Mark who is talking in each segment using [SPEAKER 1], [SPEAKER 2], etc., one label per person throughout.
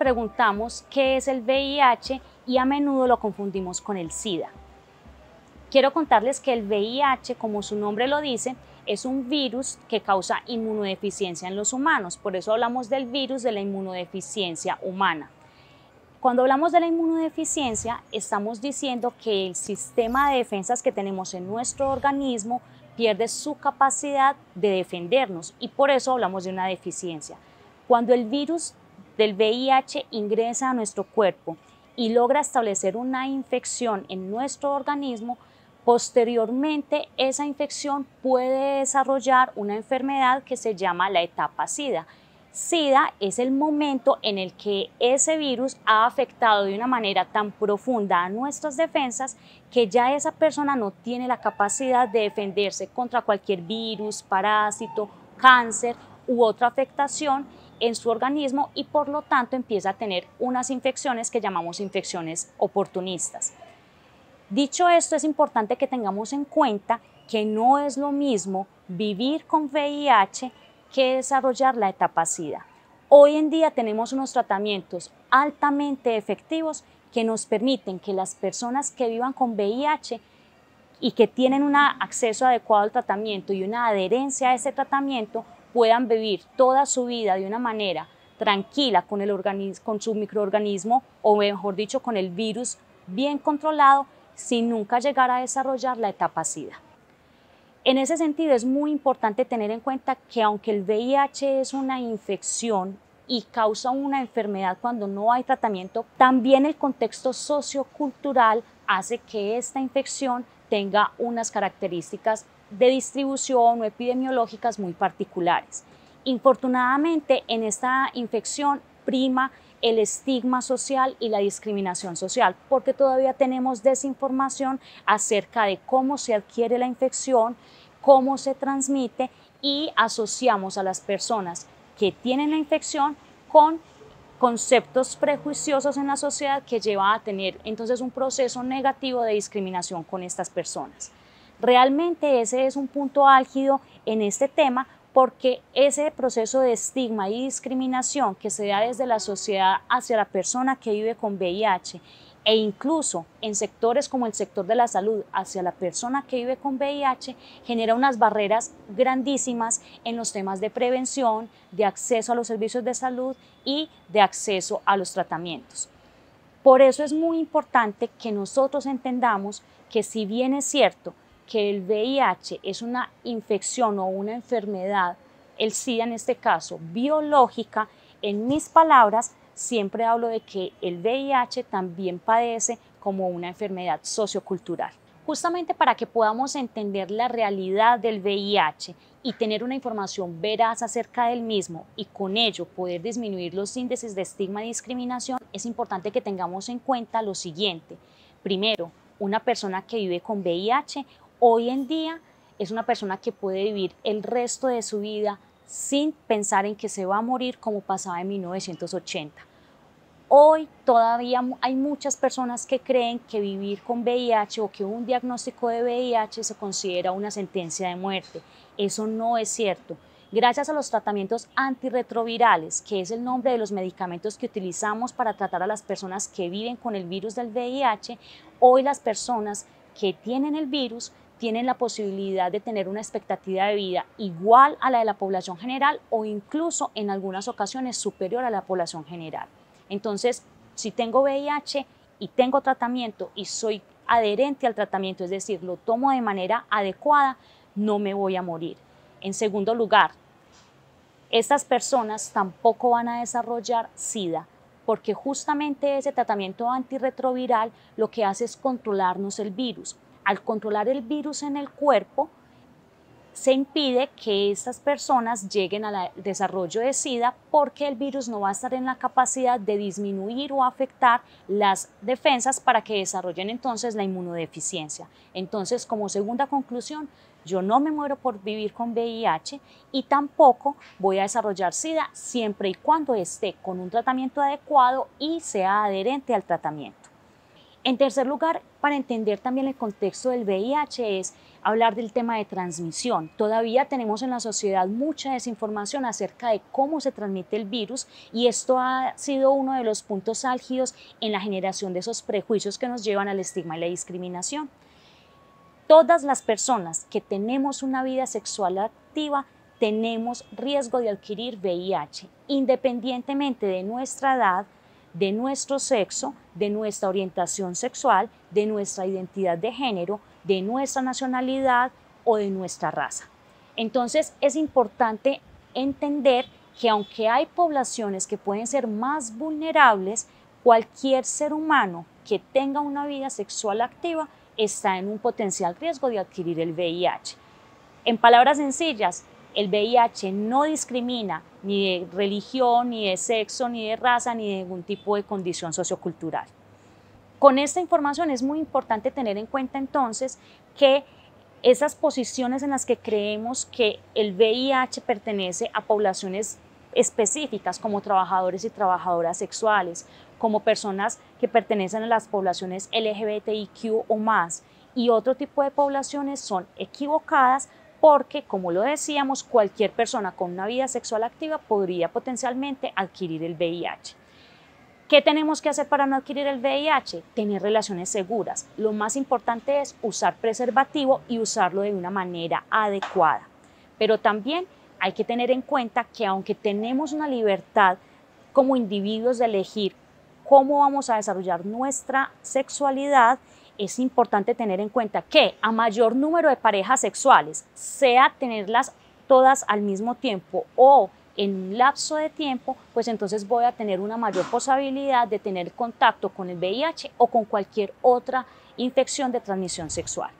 [SPEAKER 1] preguntamos qué es el VIH y a menudo lo confundimos con el SIDA. Quiero contarles que el VIH, como su nombre lo dice, es un virus que causa inmunodeficiencia en los humanos, por eso hablamos del virus de la inmunodeficiencia humana. Cuando hablamos de la inmunodeficiencia, estamos diciendo que el sistema de defensas que tenemos en nuestro organismo pierde su capacidad de defendernos y por eso hablamos de una deficiencia. Cuando el virus del VIH ingresa a nuestro cuerpo y logra establecer una infección en nuestro organismo, posteriormente esa infección puede desarrollar una enfermedad que se llama la etapa SIDA. SIDA es el momento en el que ese virus ha afectado de una manera tan profunda a nuestras defensas que ya esa persona no tiene la capacidad de defenderse contra cualquier virus, parásito, cáncer u otra afectación en su organismo y por lo tanto empieza a tener unas infecciones que llamamos infecciones oportunistas. Dicho esto, es importante que tengamos en cuenta que no es lo mismo vivir con VIH que desarrollar la etapa SIDA. Hoy en día tenemos unos tratamientos altamente efectivos que nos permiten que las personas que vivan con VIH y que tienen un acceso adecuado al tratamiento y una adherencia a ese tratamiento puedan vivir toda su vida de una manera tranquila con su microorganismo o mejor dicho con el virus bien controlado sin nunca llegar a desarrollar la etapa SIDA. En ese sentido es muy importante tener en cuenta que aunque el VIH es una infección y causa una enfermedad cuando no hay tratamiento, también el contexto sociocultural hace que esta infección tenga unas características de distribución o epidemiológicas muy particulares. Infortunadamente, en esta infección prima el estigma social y la discriminación social, porque todavía tenemos desinformación acerca de cómo se adquiere la infección, cómo se transmite y asociamos a las personas que tienen la infección con conceptos prejuiciosos en la sociedad que lleva a tener entonces un proceso negativo de discriminación con estas personas. Realmente ese es un punto álgido en este tema porque ese proceso de estigma y discriminación que se da desde la sociedad hacia la persona que vive con VIH e incluso en sectores como el sector de la salud hacia la persona que vive con VIH genera unas barreras grandísimas en los temas de prevención, de acceso a los servicios de salud y de acceso a los tratamientos. Por eso es muy importante que nosotros entendamos que si bien es cierto que el VIH es una infección o una enfermedad, el SIDA en este caso, biológica, en mis palabras, siempre hablo de que el VIH también padece como una enfermedad sociocultural. Justamente para que podamos entender la realidad del VIH y tener una información veraz acerca del mismo y con ello poder disminuir los índices de estigma y discriminación, es importante que tengamos en cuenta lo siguiente. Primero, una persona que vive con VIH hoy en día es una persona que puede vivir el resto de su vida sin pensar en que se va a morir como pasaba en 1980. Hoy todavía hay muchas personas que creen que vivir con VIH o que un diagnóstico de VIH se considera una sentencia de muerte. Eso no es cierto. Gracias a los tratamientos antirretrovirales, que es el nombre de los medicamentos que utilizamos para tratar a las personas que viven con el virus del VIH, hoy las personas que tienen el virus tienen la posibilidad de tener una expectativa de vida igual a la de la población general o incluso en algunas ocasiones superior a la población general. Entonces, si tengo VIH y tengo tratamiento y soy adherente al tratamiento, es decir, lo tomo de manera adecuada, no me voy a morir. En segundo lugar, estas personas tampoco van a desarrollar SIDA, porque justamente ese tratamiento antirretroviral lo que hace es controlarnos el virus. Al controlar el virus en el cuerpo, se impide que estas personas lleguen al desarrollo de SIDA porque el virus no va a estar en la capacidad de disminuir o afectar las defensas para que desarrollen entonces la inmunodeficiencia. Entonces, como segunda conclusión, yo no me muero por vivir con VIH y tampoco voy a desarrollar SIDA siempre y cuando esté con un tratamiento adecuado y sea adherente al tratamiento. En tercer lugar, para entender también el contexto del VIH es hablar del tema de transmisión. Todavía tenemos en la sociedad mucha desinformación acerca de cómo se transmite el virus y esto ha sido uno de los puntos álgidos en la generación de esos prejuicios que nos llevan al estigma y la discriminación. Todas las personas que tenemos una vida sexual activa tenemos riesgo de adquirir VIH, independientemente de nuestra edad, de nuestro sexo, de nuestra orientación sexual, de nuestra identidad de género, de nuestra nacionalidad o de nuestra raza. Entonces es importante entender que aunque hay poblaciones que pueden ser más vulnerables, cualquier ser humano que tenga una vida sexual activa está en un potencial riesgo de adquirir el VIH. En palabras sencillas, el VIH no discrimina ni de religión, ni de sexo, ni de raza, ni de ningún tipo de condición sociocultural. Con esta información es muy importante tener en cuenta entonces que esas posiciones en las que creemos que el VIH pertenece a poblaciones específicas como trabajadores y trabajadoras sexuales, como personas que pertenecen a las poblaciones LGBTIQ o más y otro tipo de poblaciones son equivocadas porque, como lo decíamos, cualquier persona con una vida sexual activa podría potencialmente adquirir el VIH. ¿Qué tenemos que hacer para no adquirir el VIH? Tener relaciones seguras. Lo más importante es usar preservativo y usarlo de una manera adecuada. Pero también hay que tener en cuenta que aunque tenemos una libertad como individuos de elegir cómo vamos a desarrollar nuestra sexualidad, es importante tener en cuenta que a mayor número de parejas sexuales, sea tenerlas todas al mismo tiempo o en un lapso de tiempo, pues entonces voy a tener una mayor posibilidad de tener contacto con el VIH o con cualquier otra infección de transmisión sexual.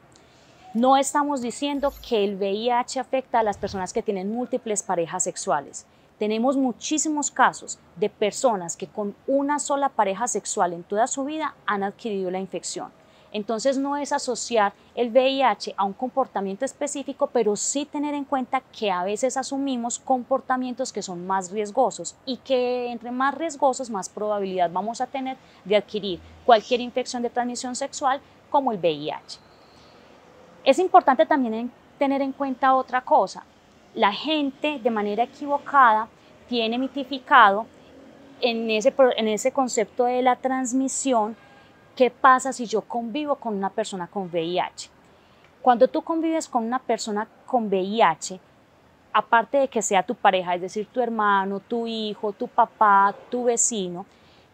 [SPEAKER 1] No estamos diciendo que el VIH afecta a las personas que tienen múltiples parejas sexuales. Tenemos muchísimos casos de personas que con una sola pareja sexual en toda su vida han adquirido la infección. Entonces no es asociar el VIH a un comportamiento específico, pero sí tener en cuenta que a veces asumimos comportamientos que son más riesgosos y que entre más riesgosos, más probabilidad vamos a tener de adquirir cualquier infección de transmisión sexual como el VIH. Es importante también tener en cuenta otra cosa. La gente de manera equivocada tiene mitificado en ese concepto de la transmisión. ¿Qué pasa si yo convivo con una persona con VIH? Cuando tú convives con una persona con VIH, aparte de que sea tu pareja, es decir, tu hermano, tu hijo, tu papá, tu vecino,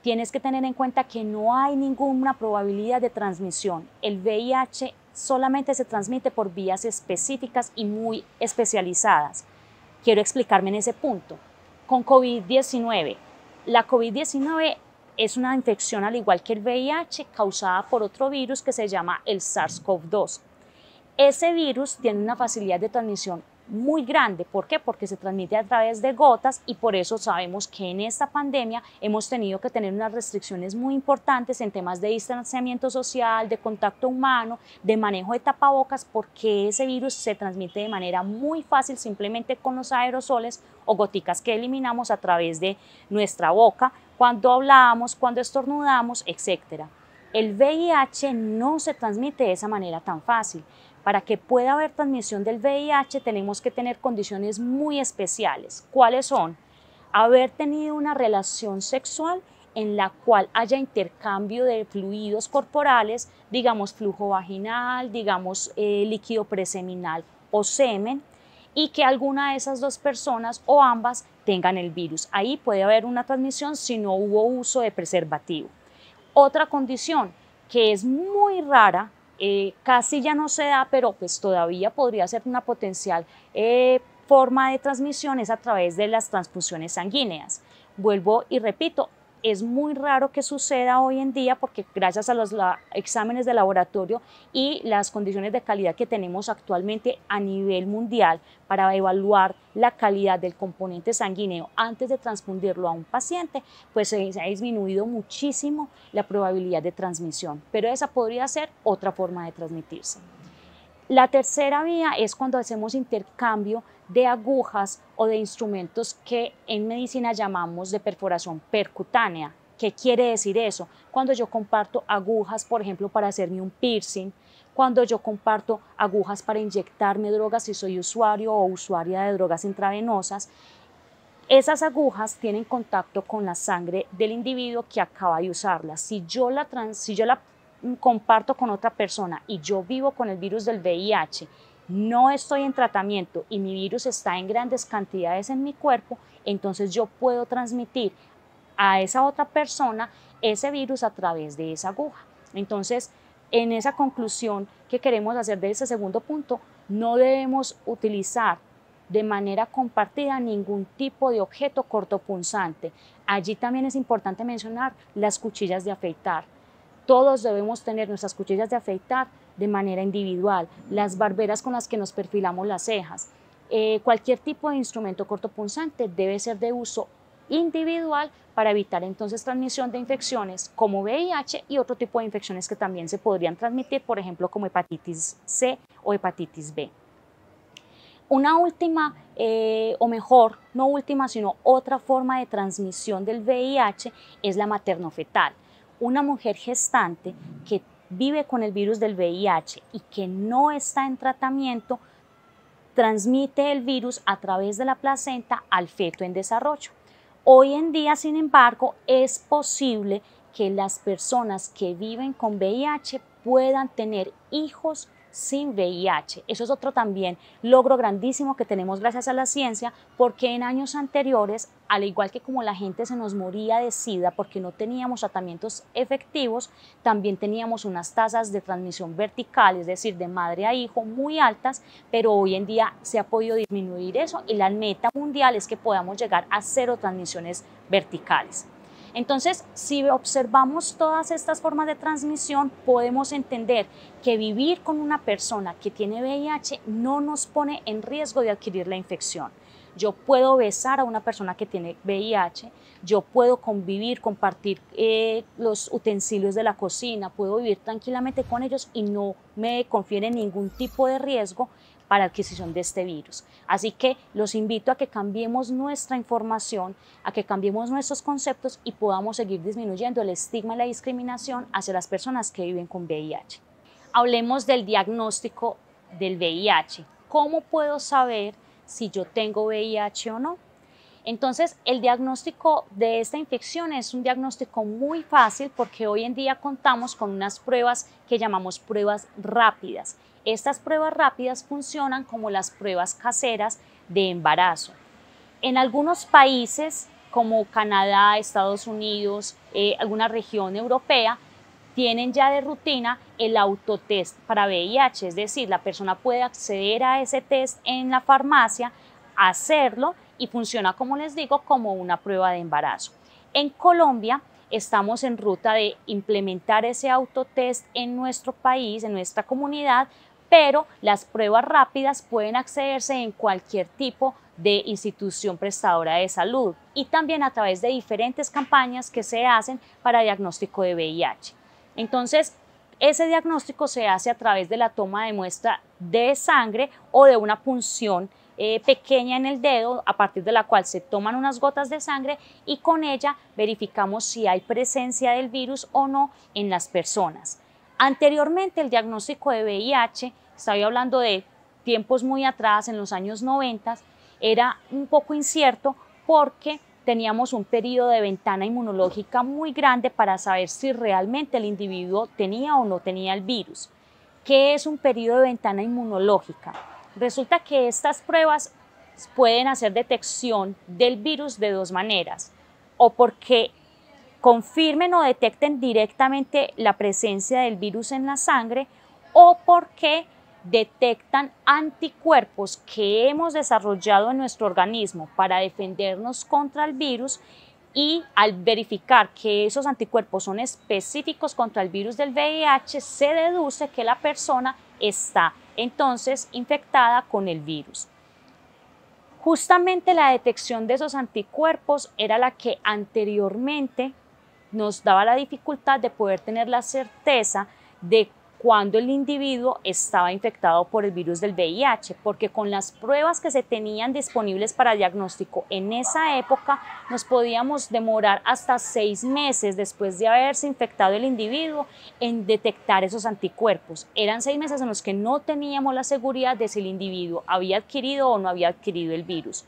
[SPEAKER 1] tienes que tener en cuenta que no hay ninguna probabilidad de transmisión. El VIH solamente se transmite por vías específicas y muy especializadas. Quiero explicarme en ese punto. Con COVID-19, la COVID-19 es una infección al igual que el VIH causada por otro virus que se llama el SARS-CoV-2. Ese virus tiene una facilidad de transmisión muy grande. ¿Por qué? Porque se transmite a través de gotas y por eso sabemos que en esta pandemia hemos tenido que tener unas restricciones muy importantes en temas de distanciamiento social, de contacto humano, de manejo de tapabocas, porque ese virus se transmite de manera muy fácil simplemente con los aerosoles o goticas que eliminamos a través de nuestra boca, cuando hablamos, cuando estornudamos, etc. El VIH no se transmite de esa manera tan fácil. Para que pueda haber transmisión del VIH tenemos que tener condiciones muy especiales. ¿Cuáles son? Haber tenido una relación sexual en la cual haya intercambio de fluidos corporales, digamos flujo vaginal, digamos líquido preseminal o semen, y que alguna de esas dos personas o ambas tengan el virus. Ahí puede haber una transmisión si no hubo uso de preservativo. Otra condición que es muy rara, casi ya no se da, pero pues todavía podría ser una potencial forma de transmisión, es a través de las transfusiones sanguíneas. Vuelvo y repito, es muy raro que suceda hoy en día porque gracias a los exámenes de laboratorio y las condiciones de calidad que tenemos actualmente a nivel mundial para evaluar la calidad del componente sanguíneo antes de transfundirlo a un paciente, pues se ha disminuido muchísimo la probabilidad de transmisión, pero esa podría ser otra forma de transmitirse. La tercera vía es cuando hacemos intercambio de agujas o de instrumentos que en medicina llamamos de perforación percutánea. ¿Qué quiere decir eso? Cuando yo comparto agujas, por ejemplo, para hacerme un piercing, cuando yo comparto agujas para inyectarme drogas si soy usuario o usuaria de drogas intravenosas, esas agujas tienen contacto con la sangre del individuo que acaba de usarlas. Si yo la comparto con otra persona y yo vivo con el virus del VIH, no estoy en tratamiento y mi virus está en grandes cantidades en mi cuerpo, entonces yo puedo transmitir a esa otra persona ese virus a través de esa aguja. Entonces, en esa conclusión que queremos hacer de ese segundo punto, no debemos utilizar de manera compartida ningún tipo de objeto cortopunzante. Allí también es importante mencionar las cuchillas de afeitar. Todos debemos tener nuestras cuchillas de afeitar de manera individual, las barberas con las que nos perfilamos las cejas. Cualquier tipo de instrumento cortopunzante debe ser de uso individual para evitar entonces transmisión de infecciones como VIH y otro tipo de infecciones que también se podrían transmitir, por ejemplo, como hepatitis C o hepatitis B. Una última, o mejor, no última, sino otra forma de transmisión del VIH es la materno-fetal. Una mujer gestante que vive con el virus del VIH y que no está en tratamiento, transmite el virus a través de la placenta al feto en desarrollo. Hoy en día, sin embargo, es posible que las personas que viven con VIH puedan tener hijos sin VIH. Eso es otro también logro grandísimo que tenemos gracias a la ciencia, porque en años anteriores, al igual que como la gente se nos moría de SIDA porque no teníamos tratamientos efectivos, también teníamos unas tasas de transmisión vertical, es decir, de madre a hijo muy altas, pero hoy en día se ha podido disminuir eso y la meta mundial es que podamos llegar a 0 transmisiones verticales. Entonces, si observamos todas estas formas de transmisión, podemos entender que vivir con una persona que tiene VIH no nos pone en riesgo de adquirir la infección. Yo puedo besar a una persona que tiene VIH, yo puedo convivir, compartir los utensilios de la cocina, puedo vivir tranquilamente con ellos y no me confiere ningún tipo de riesgo para adquisición de este virus. Así que los invito a que cambiemos nuestra información, a que cambiemos nuestros conceptos y podamos seguir disminuyendo el estigma y la discriminación hacia las personas que viven con VIH. Hablemos del diagnóstico del VIH. ¿Cómo puedo saber si yo tengo VIH o no? Entonces, el diagnóstico de esta infección es un diagnóstico muy fácil porque hoy en día contamos con unas pruebas que llamamos pruebas rápidas. Estas pruebas rápidas funcionan como las pruebas caseras de embarazo. En algunos países como Canadá, Estados Unidos, alguna región europea, tienen ya de rutina el autotest para VIH, es decir, la persona puede acceder a ese test en la farmacia, hacerlo y funciona, como les digo, como una prueba de embarazo. En Colombia estamos en ruta de implementar ese autotest en nuestro país, en nuestra comunidad, pero las pruebas rápidas pueden accederse en cualquier tipo de institución prestadora de salud y también a través de diferentes campañas que se hacen para diagnóstico de VIH. Entonces, ese diagnóstico se hace a través de la toma de muestra de sangre o de una punción pequeña en el dedo, a partir de la cual se toman unas gotas de sangre y con ella verificamos si hay presencia del virus o no en las personas. Anteriormente, el diagnóstico de VIH, estoy hablando de tiempos muy atrás, en los años 90, era un poco incierto porque teníamos un periodo de ventana inmunológica muy grande para saber si realmente el individuo tenía o no tenía el virus. ¿Qué es un periodo de ventana inmunológica? Resulta que estas pruebas pueden hacer detección del virus de dos maneras, o porque confirmen o detecten directamente la presencia del virus en la sangre, o porque detectan anticuerpos que hemos desarrollado en nuestro organismo para defendernos contra el virus, y al verificar que esos anticuerpos son específicos contra el virus del VIH, se deduce que la persona está entonces infectada con el virus. Justamente la detección de esos anticuerpos era la que anteriormente nos daba la dificultad de poder tener la certeza de cuando el individuo estaba infectado por el virus del VIH, porque con las pruebas que se tenían disponibles para diagnóstico en esa época nos podíamos demorar hasta 6 meses después de haberse infectado el individuo en detectar esos anticuerpos. Eran 6 meses en los que no teníamos la seguridad de si el individuo había adquirido o no había adquirido el virus.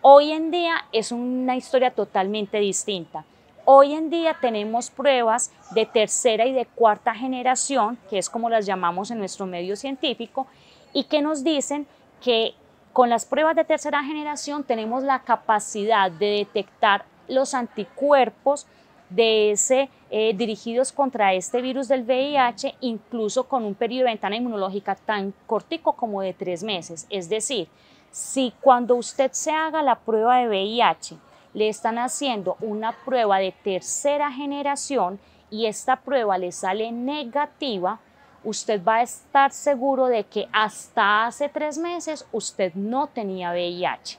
[SPEAKER 1] Hoy en día es una historia totalmente distinta. Hoy en día tenemos pruebas de tercera y de cuarta generación, que es como las llamamos en nuestro medio científico, y que nos dicen que con las pruebas de tercera generación tenemos la capacidad de detectar los anticuerpos dirigidos contra este virus del VIH, incluso con un periodo de ventana inmunológica tan cortico como de 3 meses. Es decir, si cuando usted se haga la prueba de VIH, le están haciendo una prueba de tercera generación y esta prueba le sale negativa, usted va a estar seguro de que hasta hace 3 meses usted no tenía VIH.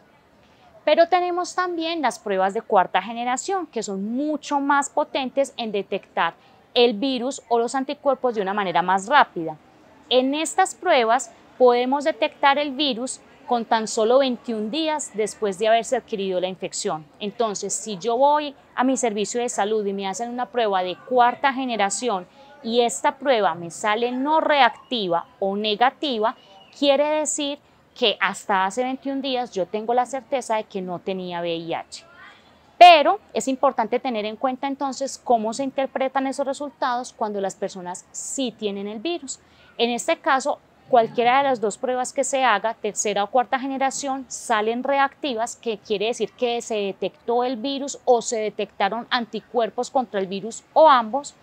[SPEAKER 1] Pero tenemos también las pruebas de cuarta generación, que son mucho más potentes en detectar el virus o los anticuerpos de una manera más rápida. En estas pruebas podemos detectar el virus con tan solo 21 días después de haberse adquirido la infección. Entonces, si yo voy a mi servicio de salud y me hacen una prueba de cuarta generación y esta prueba me sale no reactiva o negativa, quiere decir que hasta hace 21 días yo tengo la certeza de que no tenía VIH. Pero es importante tener en cuenta entonces cómo se interpretan esos resultados cuando las personas sí tienen el virus. En este caso, cualquiera de las dos pruebas que se haga, tercera o cuarta generación, salen reactivas, que quiere decir que se detectó el virus o se detectaron anticuerpos contra el virus o ambos,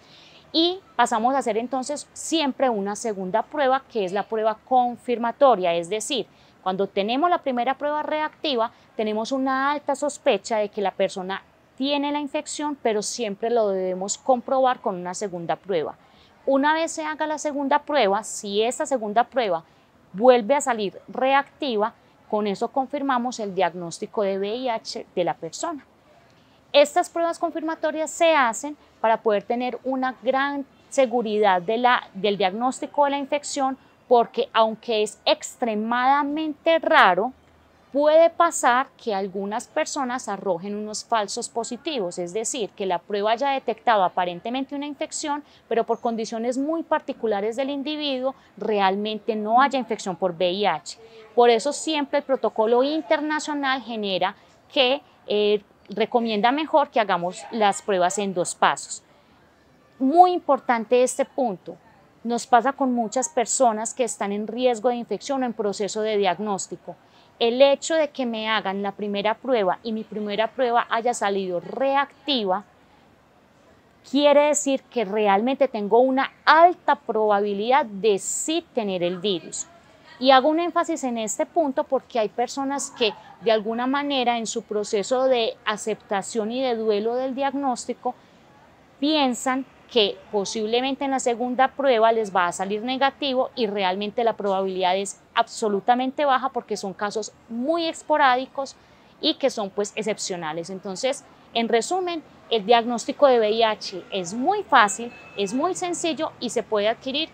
[SPEAKER 1] y pasamos a hacer entonces siempre una segunda prueba, que es la prueba confirmatoria, es decir, cuando tenemos la primera prueba reactiva, tenemos una alta sospecha de que la persona tiene la infección, pero siempre lo debemos comprobar con una segunda prueba. Una vez se haga la segunda prueba, si esta segunda prueba vuelve a salir reactiva, con eso confirmamos el diagnóstico de VIH de la persona. Estas pruebas confirmatorias se hacen para poder tener una gran seguridad del diagnóstico de la infección, porque aunque es extremadamente raro, puede pasar que algunas personas arrojen unos falsos positivos, es decir, que la prueba haya detectado aparentemente una infección, pero por condiciones muy particulares del individuo realmente no haya infección por VIH. Por eso siempre el protocolo internacional genera que recomienda mejor que hagamos las pruebas en 2 pasos. Muy importante este punto. Nos pasa con muchas personas que están en riesgo de infección o en proceso de diagnóstico. El hecho de que me hagan la primera prueba y mi primera prueba haya salido reactiva quiere decir que realmente tengo una alta probabilidad de sí tener el virus. Y hago un énfasis en este punto porque hay personas que de alguna manera en su proceso de aceptación y de duelo del diagnóstico piensan que posiblemente en la segunda prueba les va a salir negativo y realmente la probabilidad es absolutamente baja porque son casos muy esporádicos y que son pues excepcionales. Entonces, en resumen, el diagnóstico de VIH es muy fácil, es muy sencillo y se puede adquirir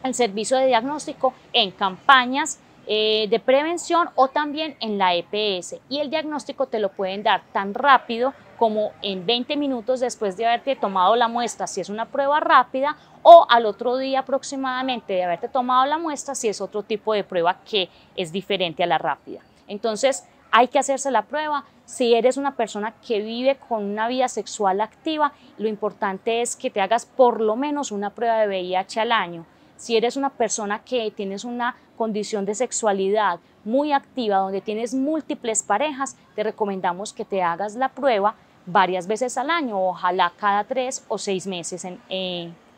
[SPEAKER 1] el servicio de diagnóstico en campañas de prevención o también en la EPS, y el diagnóstico te lo pueden dar tan rápido como en 20 minutos después de haberte tomado la muestra si es una prueba rápida, o al otro día aproximadamente de haberte tomado la muestra si es otro tipo de prueba que es diferente a la rápida. Entonces hay que hacerse la prueba. Si eres una persona que vive con una vida sexual activa, lo importante es que te hagas por lo menos una prueba de VIH al año. Si eres una persona que tienes una condición de sexualidad muy activa, donde tienes múltiples parejas, te recomendamos que te hagas la prueba varias veces al año, ojalá cada 3 o 6 meses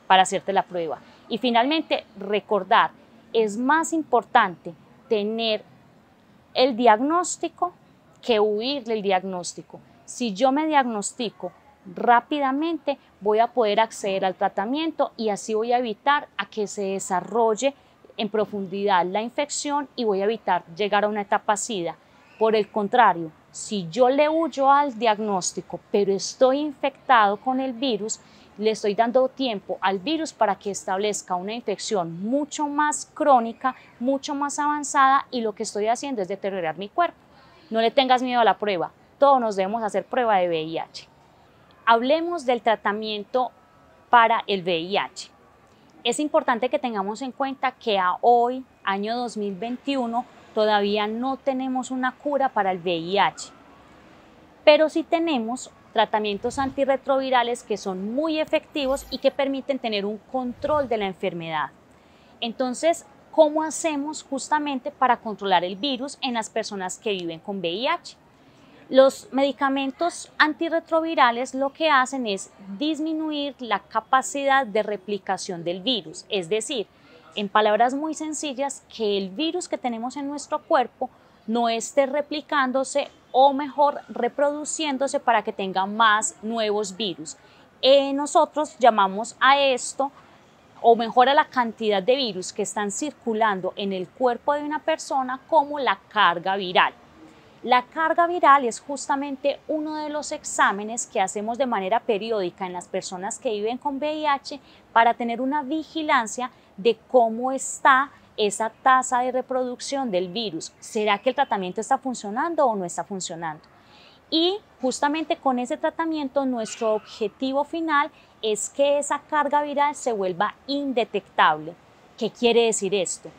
[SPEAKER 1] para hacerte la prueba. Y finalmente, recordar, es más importante tener el diagnóstico que huir del diagnóstico. Si yo me diagnostico rápidamente, voy a poder acceder al tratamiento y así voy a evitar a que se desarrolle en profundidad la infección y voy a evitar llegar a una etapa SIDA. Por el contrario, si yo le huyo al diagnóstico, pero estoy infectado con el virus, le estoy dando tiempo al virus para que establezca una infección mucho más crónica, mucho más avanzada, y lo que estoy haciendo es deteriorar mi cuerpo. No le tengas miedo a la prueba, todos nos debemos hacer prueba de VIH. Hablemos del tratamiento para el VIH. Es importante que tengamos en cuenta que a hoy, año 2021, todavía no tenemos una cura para el VIH, pero sí tenemos tratamientos antirretrovirales que son muy efectivos y que permiten tener un control de la enfermedad. Entonces, ¿cómo hacemos justamente para controlar el virus en las personas que viven con VIH? Los medicamentos antirretrovirales lo que hacen es disminuir la capacidad de replicación del virus, es decir, en palabras muy sencillas, que el virus que tenemos en nuestro cuerpo no esté replicándose o mejor reproduciéndose para que tenga más nuevos virus. Nosotros llamamos a esto, o mejor a la cantidad de virus que están circulando en el cuerpo de una persona, como la carga viral. La carga viral es justamente uno de los exámenes que hacemos de manera periódica en las personas que viven con VIH para tener una vigilancia de cómo está esa tasa de reproducción del virus. ¿Será que el tratamiento está funcionando o no está funcionando? Y justamente con ese tratamiento nuestro objetivo final es que esa carga viral se vuelva indetectable. ¿Qué quiere decir esto?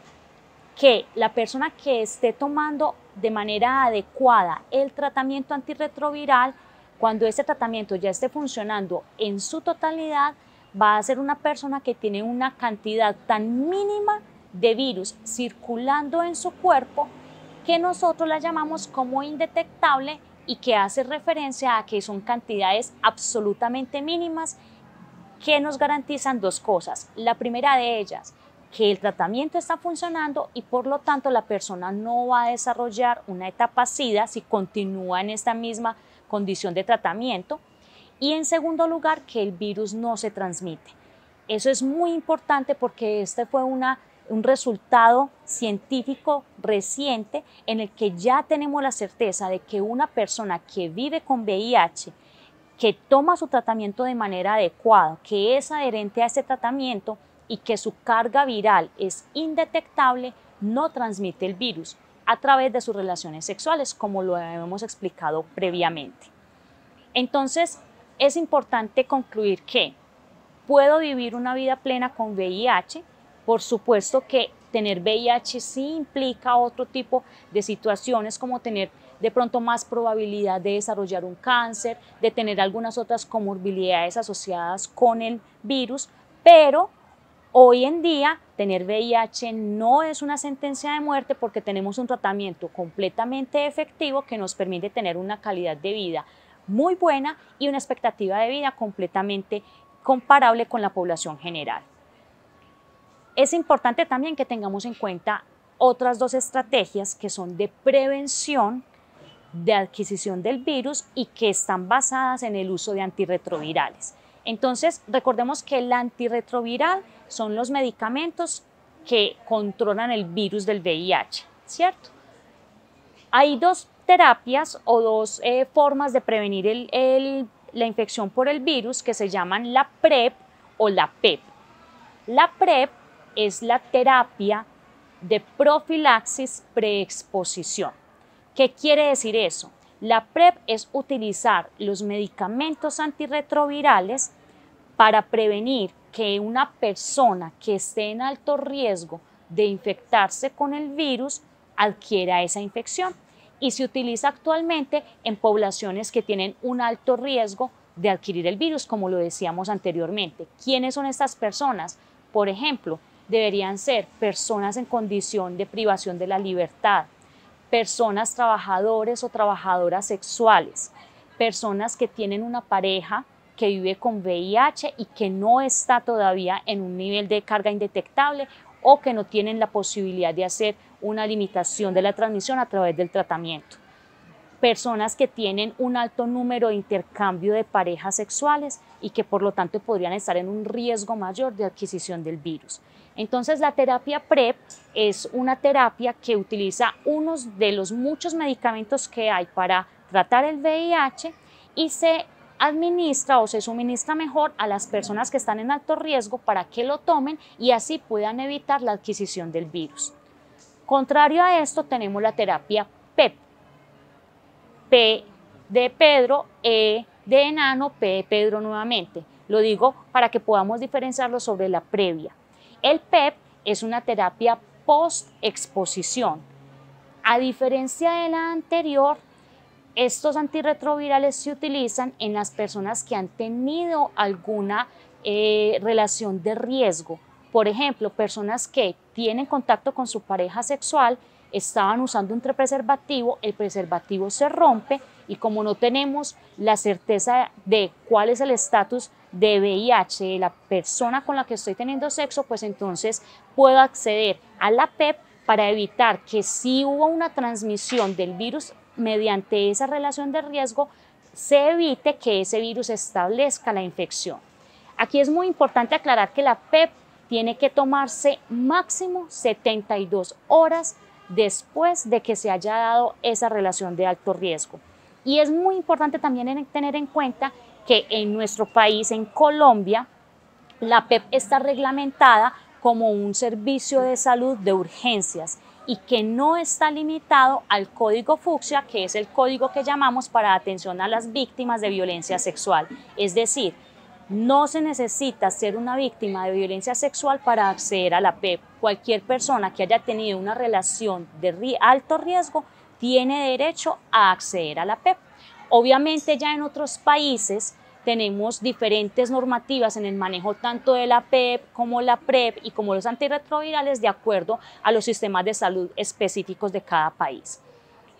[SPEAKER 1] Que la persona que esté tomando de manera adecuada el tratamiento antirretroviral, cuando ese tratamiento ya esté funcionando en su totalidad, va a ser una persona que tiene una cantidad tan mínima de virus circulando en su cuerpo que nosotros la llamamos como indetectable, y que hace referencia a que son cantidades absolutamente mínimas que nos garantizan dos cosas. La primera de ellas, que el tratamiento está funcionando y por lo tanto la persona no va a desarrollar una etapa SIDA si continúa en esta misma condición de tratamiento. Y en segundo lugar, que el virus no se transmite. Eso es muy importante porque este fue un resultado científico reciente en el que ya tenemos la certeza de que una persona que vive con VIH, que toma su tratamiento de manera adecuada, que es adherente a ese tratamiento y que su carga viral es indetectable, no transmite el virus a través de sus relaciones sexuales, como lo hemos explicado previamente. Entonces, es importante concluir que puedo vivir una vida plena con VIH. Por supuesto que tener VIH sí implica otro tipo de situaciones, como tener de pronto más probabilidad de desarrollar un cáncer, de tener algunas otras comorbilidades asociadas con el virus, pero hoy en día tener VIH no es una sentencia de muerte porque tenemos un tratamiento completamente efectivo que nos permite tener una calidad de vida muy buena y una expectativa de vida completamente comparable con la población general. Es importante también que tengamos en cuenta otras dos estrategias que son de prevención de adquisición del virus y que están basadas en el uso de antirretrovirales. Entonces, recordemos que el antirretroviral son los medicamentos que controlan el virus del VIH, ¿cierto? Hay dos terapias o dos formas de prevenir la infección por el virus que se llaman la PrEP o la PEP. La PrEP es la terapia de profilaxis preexposición. ¿Qué quiere decir eso? La PrEP es utilizar los medicamentos antirretrovirales para prevenir que una persona que esté en alto riesgo de infectarse con el virus adquiera esa infección, y se utiliza actualmente en poblaciones que tienen un alto riesgo de adquirir el virus, como lo decíamos anteriormente. ¿Quiénes son estas personas? Por ejemplo, deberían ser personas en condición de privación de la libertad, personas trabajadores o trabajadoras sexuales, personas que tienen una pareja que vive con VIH y que no está todavía en un nivel de carga indetectable o que no tienen la posibilidad de hacer una limitación de la transmisión a través del tratamiento. Personas que tienen un alto número de intercambio de parejas sexuales y que por lo tanto podrían estar en un riesgo mayor de adquisición del virus. Entonces, la terapia PrEP es una terapia que utiliza unos de los muchos medicamentos que hay para tratar el VIH y se administra o se suministra mejor a las personas que están en alto riesgo para que lo tomen y así puedan evitar la adquisición del virus. Contrario a esto, tenemos la terapia PEP. P de Pedro, E de enano, P de Pedro nuevamente. Lo digo para que podamos diferenciarlo sobre la previa. El PEP es una terapia post-exposición. A diferencia de la anterior, estos antirretrovirales se utilizan en las personas que han tenido alguna relación de riesgo. Por ejemplo, personas que tienen contacto con su pareja sexual, estaban usando un preservativo, el preservativo se rompe y como no tenemos la certeza de cuál es el estatus de VIH de la persona con la que estoy teniendo sexo, pues entonces puedo acceder a la PEP para evitar que si hubo una transmisión del virus mediante esa relación de riesgo, se evite que ese virus establezca la infección. Aquí es muy importante aclarar que la PEP tiene que tomarse máximo 72 horas después de que se haya dado esa relación de alto riesgo. Y es muy importante también tener en cuenta que en nuestro país, en Colombia, la PEP está reglamentada como un servicio de salud de urgencias y que no está limitado al código fucsia, que es el código que llamamos para atención a las víctimas de violencia sexual. Es decir, no se necesita ser una víctima de violencia sexual para acceder a la PEP. Cualquier persona que haya tenido una relación de alto riesgo tiene derecho a acceder a la PEP. Obviamente ya en otros países tenemos diferentes normativas en el manejo tanto de la PEP como la PrEP y como los antirretrovirales de acuerdo a los sistemas de salud específicos de cada país.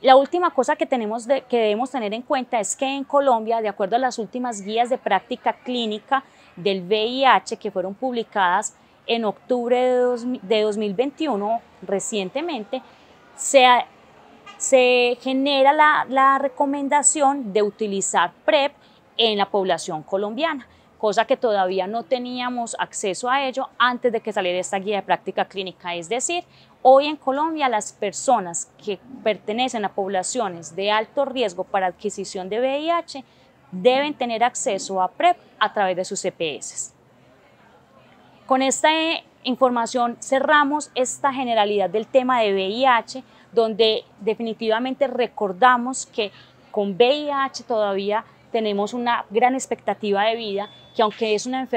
[SPEAKER 1] La última cosa que debemos tener en cuenta es que en Colombia, de acuerdo a las últimas guías de práctica clínica del VIH que fueron publicadas en octubre de 2021, recientemente, se genera la recomendación de utilizar PrEP en la población colombiana, cosa que todavía no teníamos acceso a ello antes de que saliera esta guía de práctica clínica. Es decir, hoy en Colombia las personas que pertenecen a poblaciones de alto riesgo para adquisición de VIH deben tener acceso a PrEP a través de sus EPS. Con esta información cerramos esta generalidad del tema de VIH, donde definitivamente recordamos que con VIH todavía tenemos una gran expectativa de vida, que aunque es una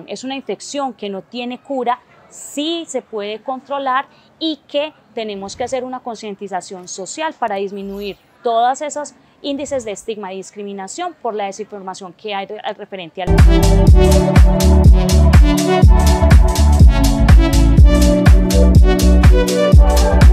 [SPEAKER 1] es una infección que no tiene cura, sí se puede controlar y que tenemos que hacer una concientización social para disminuir todos esos índices de estigma y discriminación por la desinformación que hay referente al VIH.